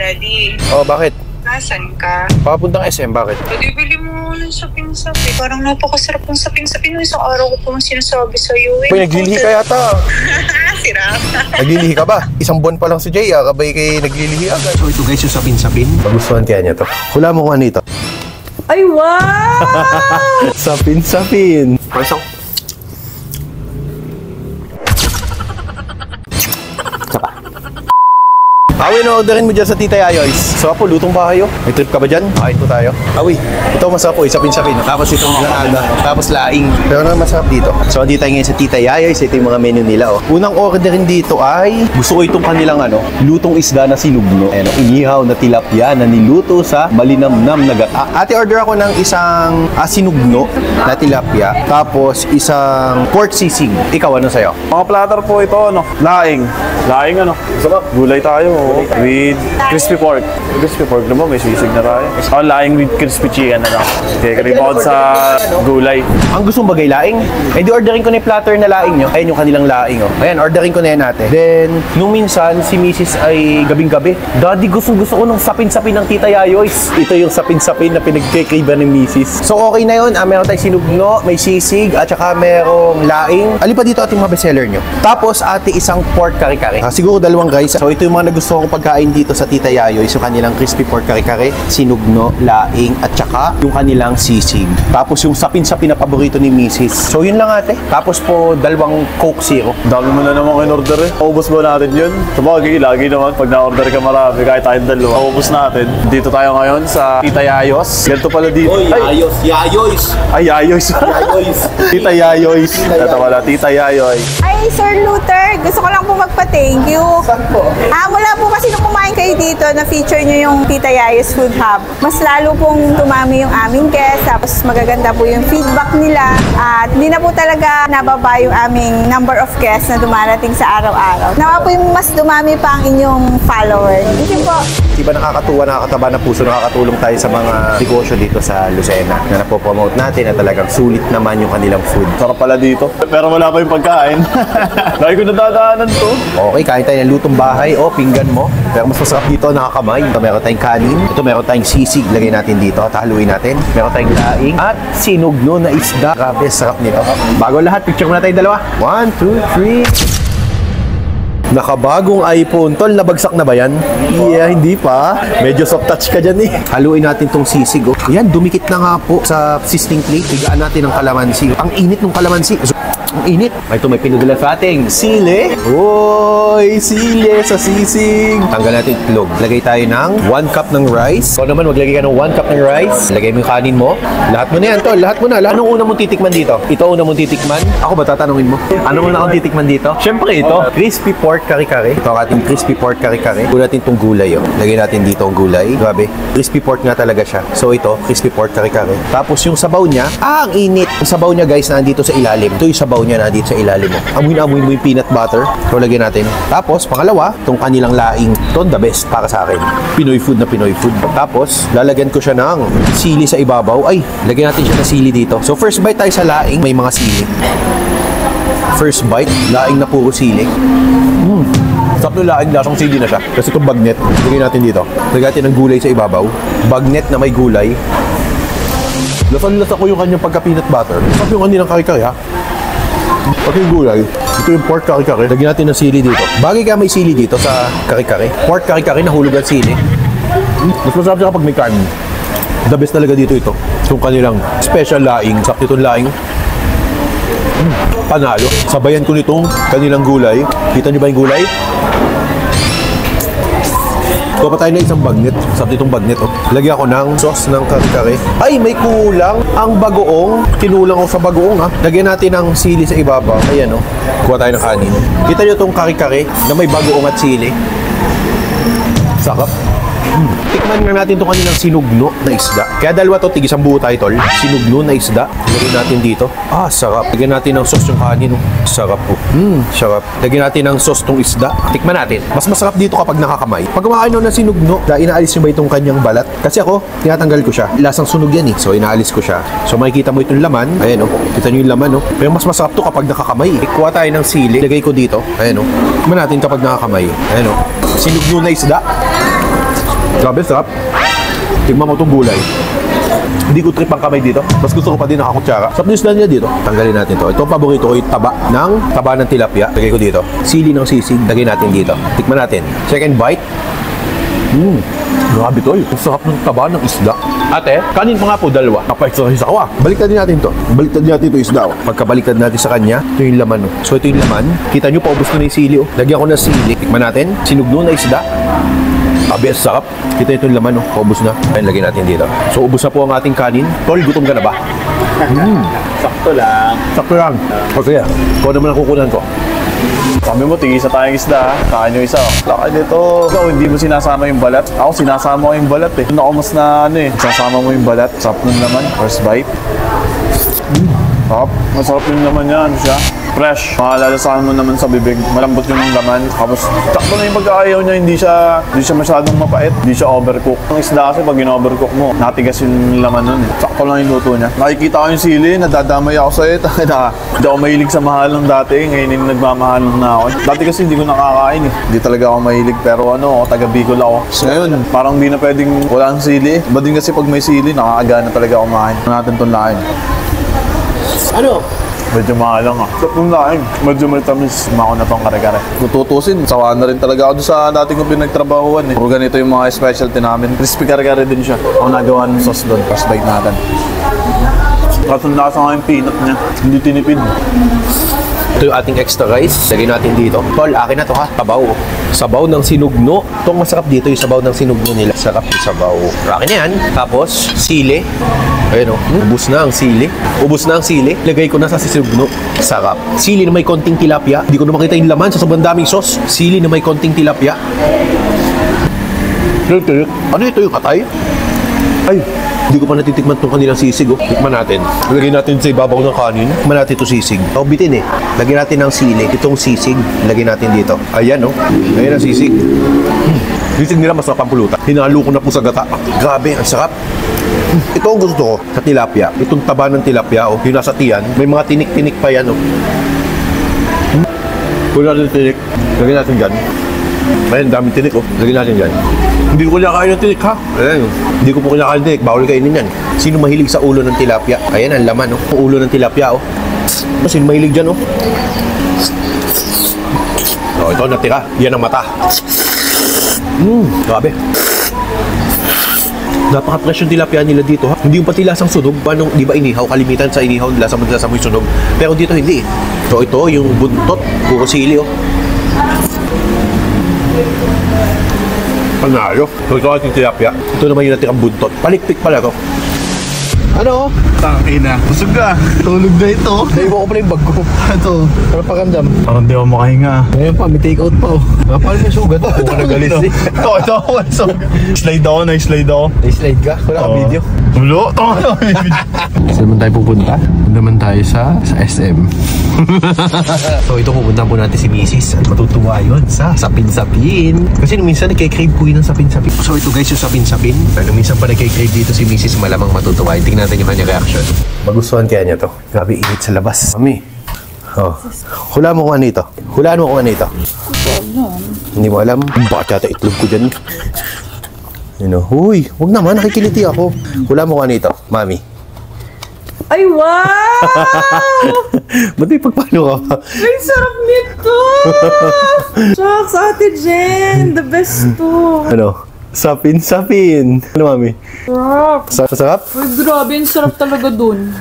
Daddy. Oh, bakit? Nasaan ka? Papuntang SM, bakit? Daddy, bili mo ng sapin-sapin. Parang napakasarap ng sapin-sapin. Isang araw ko pang sinasabi sa'yo eh. Uy, naglilihi ka yata. Sira. Naglilihi ka ba? Isang buwan pa lang si Jay, kabay kay naglilihi agad. So ito guys, yung sapin-sapin. Magustuhan kaya niya to. Hula mo kung ano ito. Ay, wow! Sapin-sapin. Pasok. Awi, no-orderin mo dyan sa Tita Yayoy's. So po, lutong ba kayo? May trip ka ba dyan? Kain po tayo. Awi, ito masarap po, sapin-sapin. Tapos itong granada, tapos laing. Pero naman masarap dito. So andito tayo ngayon sa Tita Yayoy's. Ito yung mga menu nila. Oh. Unang orderin dito ay, gusto ko itong kanilang lutong isda na sinugno. Inihaw na tilapia na niluto sa malinamnam na gata. Ate, order ako ng isang sinugno na tilapia. Tapos isang pork sisig. Ikaw, ano sa'yo? Mga platter po ito, laing. Laing sarap. Gulay tayo. With crispy pork. Crispy pork naman, may sisig na tayo. Laing with crispy chicken na lang. Okay, karibawad sa gulay. Ang gusto mong bagay laing? Eh di ordering ko na yung platter na laing nyo. Ayun yung kanilang laing. Oh. Ayan, ordering ko na yan natin. Then, nung minsan, si Mrs. ay gabing-gabi. Daddy, gusto ko ng sapin-sapin ng Tita Yayoy's. Ito yung sapin-sapin na pinagkikriba ng Mrs. So, okay na yun. Meron tayong sinugno, may sisig, at saka merong laing. Alin pa dito ating mga bestseller nyo? Tapos, ate, isang pork kare-kare. Siguro dalawang guys. So, ito yung mga nagustuhan kong pagkain dito sa Tita Yayoy's. Yung kanilang crispy pork kare-kare, sinugno, laing, at saka yung kanilang sisig. Tapos yung sapin-sapin na paborito ni Mrs. So yun lang ate. Tapos po dalawang Coke Zero. Dami mo na naman in-order eh. Paubos ba natin yun? Sabagay, lagi naman pag na-order ka marami, kahit tayong dalawa, paubos natin. Dito tayo ngayon sa Tita Yayo's. Ganito pala dito. Oy, Yayoy's. Ay, Yayoy's. Yayoy's. Tita Yayoy's. Ito pala, Tita Yayoy. Ay, Sir Luther, gusto ko lang po magpa-thank you. Saan po? Mula po kasi nung kumain kayo dito, na-feature nyo yung Tita Yayoy's Food Hub. Mas lalo pong tumami yung aming guests, tapos magaganda po yung feedback nila. At hindi na po talaga nababa yung aming number of guests na dumarating sa araw-araw. Nawa po yung mas dumami pa ang inyong followers. Thank you po. Diba nakakatuwa, nakakataba na puso, nakakatulong tayo sa mga negosyo dito sa Lucena na napopromote natin na talagang sulit naman yung kanilang food. Sarap pala dito. Pero wala pa yung pagkain. Lagi ko nadadaanan to. Okay, kain tayo ng lutong bahay o pinggan mo. Pero mas masarap dito, nakakamay. Ito meron tayong kanin. Ito meron tayong sisig. Lagay natin dito at haluin natin. Meron tayong laing at sinugno na isda. Grabe, sarap nito. Bago lahat, picture muna tayong dalawa. 1, 2, 3. Nakabagong iPhone. Tol, nabagsak na ba yan? Yeah, hindi pa. Medyo soft touch ka dyan eh. Haluin natin tong sisig. Oh. Yan, dumikit na nga po sa sisting plate. Higaan natin ng kalamansi. Ang init ng kalamansi. Ang init. Ito may pinudula sa ating sili. Oy, sili sa sisig. Tanggal natin itlog. Lagay tayo ng 1 cup ng rice. So naman, maglagay ka ng 1 cup ng rice. Lagay mo yung kanin mo. Lahat mo na yan, Tol. Lahat mo na. Anong una mong titikman dito? Ito una mong titikman? Ako ba tatanungin mo? Ano muna akong titikman dito? Siyempre ito. Crispy pork kare-kare. Ito ang ating crispy pork kare-kare. Kunin natin itong gulay. Oh. Lagay natin dito ang gulay. Grabe. Crispy pork nga talaga siya. So ito, crispy pork kare-kare. Tapos yung sabaw niya, ang init. Yung sabaw niya guys, nandito sa ilalim. Ito yung sabaw niya nandito sa ilalim mo. Amoy-amoy mo yung peanut butter. So lagyan natin. Tapos pangalawa, itong kanilang laing. Ito the best para sa akin. Pinoy food na Pinoy food. Tapos lalagyan ko siya ng sili sa ibabaw. Ay, lagyan natin siya ng sili dito. So first bite tayo sa laing, may mga sili. First bite, laing na puro sili. Sarap ng laing, lasang sili na siya. Kasi itong bagnet, lagyan natin dito. Lagyan natin ng gulay sa ibabaw. Bagnet na may gulay. Lasan-lasa ko yung kanyang pagka-peanut butter. Sarap yung kanilang kare-kare ha. Pati yung gulay. Ito yung pork kare-kare. Lagyan natin ng sili dito. Bagay ka may sili dito sa kare-kare. Pork kare-kare, nahulog ang sili. Mas masarap siya kapag may kanin. The best talaga dito ito. Yung kanilang special laing. Sakto itong laing. Panalo. Sabayan ko nitong kanilang gulay. Kita nyo ba yung gulay? Kuha pa tayo na isang bagnet. Sarap itong bagnet. Oh. Lagyan ko ng sauce ng kare-kare. Ay, may kulang ang bagoong. Kinulang ko sa bagoong ha. Lagyan natin ng sili sa ibabaw. Ayan oh. Kuha tayo ng kanin. Kita nyo itong kare-kare na may bagoong at sili. Sakap. Tikman nga natin itong kanilang sinugno na isda. Kaya dalawa to, tig-isang buo tayo tol. Sinugno na isda. Lagyan natin dito. Ah, sarap. Lagyan natin ng sauce yung kanin. Sarap po. Sarap. Lagyan natin ng sauce tong isda. Tikman natin. Mas masarap dito kapag nakakamay. Pag kumakain ng sinugno, inaalis nyo ba itong kanyang balat? Kasi ako, tinatanggal ko siya. Lasang sunog yan eh. So, inaalis ko siya. So, makikita mo itong laman. Ayan oh. Kita nyo yung laman oh. Pero mas masarap to kapag nakakamay. Kuha tayo ng sili. Lagay ko dito. Ayan oh. Tikman natin kapag nakakamay. Ayan oh. Sinugno na isda. Grabe, sarap. Tignan mo itong gulay. Hindi ko trip ang kamay dito. Mas gusto ko pa din nakakutsara. Sa isda niya dito. Tanggalin natin to. Ito ang paborito ko, yung taba ng tilapia. Lagay ko dito. Sili ng sisig. Lagay natin dito. Tikman natin. Second bite. Grabe tol. Ang sarap ng taba ng isda. Ate, kanin pa nga po dalawa. Napa-exercise ako Baliktad din natin to. Baliktad din natin ito isda Pagkabaliktad natin sa kanya, ito yung laman So ito yung laman. Kita nyo, paubos ko na yung sili Lagyan ko ng sili. Tikman natin. Sinugno na isda. Sabi, sarap. Kita ito yung laman paubos na. Ayan, lagyan natin dito. So ubos na po ang ating kanin. Tol, gutom ka na ba? Sakto lang. Sakto lang. O sige, ikaw naman ang kukunan ko. Sabi mo, tigisa tayong isda. Kain yung isa. Laki dito. Ikaw, hindi mo sinasama yung balat. Ako, sinasama ko yung balat Doon ako mas na sasama mo yung balat. Sarap nun naman. First bite. Sarap. Masarap yung laman niya. Ano siya? Fresh. Makalalasahan mo naman sa bibig. Malambot yung laman. Tapos, sakto na yung pagkakayaw niya. Hindi siya masyadong mapait. Hindi siya overcook. Ang isda kasi pag in-overcook mo, natigas yung laman nun Sakto lang yung luto niya. Nakikita ko yung sili. Nadadamay ako sa'yo. Hindi ako mahilig sa mahalong dati. Ngayon yung nagmamahalong na ako. Dati kasi hindi ko nakakain Hindi talaga ako mahilig. Pero taga Bicol ako. So ngayon, parang hindi na pwedeng walang sili. Iba din kasi pag may sili, nakakagana talaga ako kumain. Natin itong lain. Ano? Medyo mahalang Sarap ng laing. Medyo may tamis. Mako na tong kare-kare. Kung tutusin, sawa na rin talaga ako doon sa dating kong pinagtrabahuan Puro ganito yung mga specialty namin. Crispy kare-kare din siya. Ako nagawa ng sauce doon. First bite natin. Kaso nasa nga yung peanut niya. Hindi tinipid. Ito yung ating extra rice. Lagyan natin dito. Tol, akin na to Sabaw. Sabaw ng sinugno. Itong masarap dito yung sabaw ng sinugno nila. Sarap yung sabaw. Akin na yan. Tapos, sili. Ayun ubus na ang sili. Ubus na ang sili. Lagay ko na sa sinugno. Sarap. Sili na may konting tilapia. Hindi ko na makita yung laman sa sobrang daming sauce. Sili na may konting tilapia. Ano ito yung katay? Ay, hindi ko pa natitikman itong kanilang sisig Tikman natin. Lagyan natin sa ibabaw ng kanin. Tikman natin ito sisig. Bitin Lagyan natin ng sili. Itong sisig, lagyan natin dito. Ayan Ayan ang sisig. Sisig nila masarap ang pulutan. Hinalo ko na po sa gata. Grabe, ang sarap. Ito ang gusto ko sa tilapia. Itong taba ng tilapia yung nasa tiyan. May mga tinik-tinik pa yan Kung natin tinik, lagyan natin dyan. Ayan, daming tinik lagyan natin dyan. Hindi ko kinakain ng tinik Ayan, hindi ko po kinakain ng tinik. Bawal kainin yan. Sino mahilig sa ulo ng tilapia? Ayan, ang laman Ang ulo ng tilapia Sino mahilig dyan ito natira. Yan ang mata. Grabe. Napaka-fresh yung tilapia nila dito Hindi yung pati lasang sunog. Paano, di ba inihaw? Kalimitan sa inihaw, lasa mo yung sunog. Pero dito hindi So ito, yung buntot, puro sili Panalo. So ito ating tilapia. Ito naman yung natirang buntot. Palikpik pala to. Ano? Tangina. Busog ka. Tulog na ito. Naiwan ko pala yung bag ko. Ito. Para pakandam. Parang di ako makahinga. Ngayon pa, may take out pa Kapal may sugat Kung ka nagalis Ito. Slide ako. Na-slide ka? Wala ka video. Tulo. Saan naman tayo pupunta? Punta naman tayo sa SM. So ito pupunta po natin si Mrs. At matutuwa yun sa sapin-sapin. Kasi nung minsan nagkikrave po yun ng sapin-sapin. So ito guys yung sapin-sapin. Nung minsan pa nagkikrave dito si Mrs. Malamang matutuwa. Tingnan natin yung kanyang reaction. Magustuhan kaya niya to. Grabe init sa labas. Mami. Hula mo kung ano ito. Hulaan mo kung ano ito. Hindi mo alam. Bakit yata itlog ko dyan? Huy, huwag naman, nakikiliti ako. Hula mo kung ano ito, Mami. Ay, wow! Ba't may pagpano ka pa? Ay, sarap nito! Shucks, Ate Jen! The best to! Sapin-sapin. Ano, Mami? Sarap! Masarap? Ay, grabe, ang sarap talaga dun.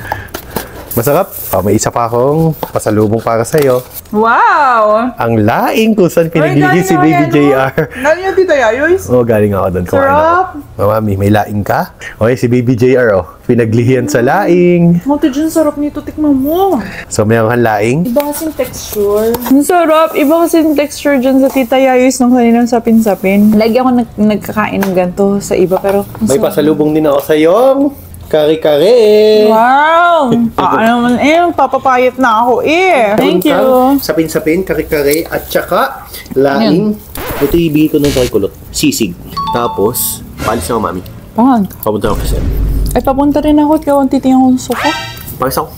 Masarap? May isa pa akong pasalubong para sa'yo. Wow! Ang laing kung saan pinaglihi si Baby JR. Galing yung Tita Yayoys? Galing ako doon. Sarap! Mami, may laing ka? Okay, si Baby JR, pinaglihian sa laing. Ate Jen, sarap nito. Tikman mo. So, mayroon kang laing? Iba kasing texture. Ang sarap. Iba kasing texture dyan sa Tita Yayoys nung kaninang sapin-sapin. Lagi ako nagkakain ng ganito sa iba, pero... May pasalubong din ako sa'yong kare-kare. Wow! Naman papapayat na ako Thank you. Sapin-sapin, kare-kare, at saka laing. Ito ibigay ko ng tricolor. Sisig. Tapos, paalis na ako, Mami. Pag? Papunta ako kasi. Ay, papunta rin ako at kawang titingnan ko sa sofa. Paalis ako.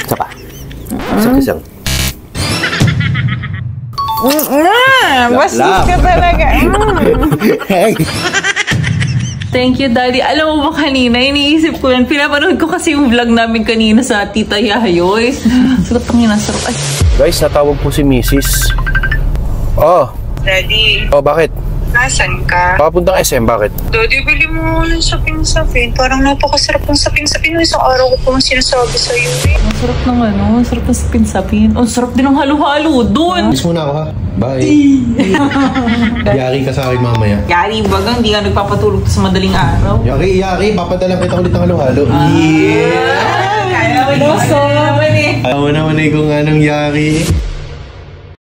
Isa pa. Isa. Bastos ka talaga. Hey! Thank you, Daddy. Alam mo ba kanina, iniisip ko yan. Pinapanood ko kasi yung vlog namin kanina sa Tita Yayoy. Sarap ang yun, sarap. Ay. Guys, natawag po si Mrs. Oh. Daddy, Oh, bakit? nasan ka? Papuntang SM, bakit? Daddy, bili mo ng sapin-sapin. Parang napakasarap ng sapin-sapin. Isang araw ko pong sinasabi sa'yo eh. Ang sarap ng ano, ang sarap ng sapin-sapin. Ang sarap din ng halo-halo doon. Miss muna ako ha. Bye. Yari ka sa akin mamaya. Yari, bagang hindi ka nagpapatulog sa madaling araw. Yari. Papadalang kita ulit ng halo-halo. Kaya mo naman eh. Ayaw naman eh kung anong yari.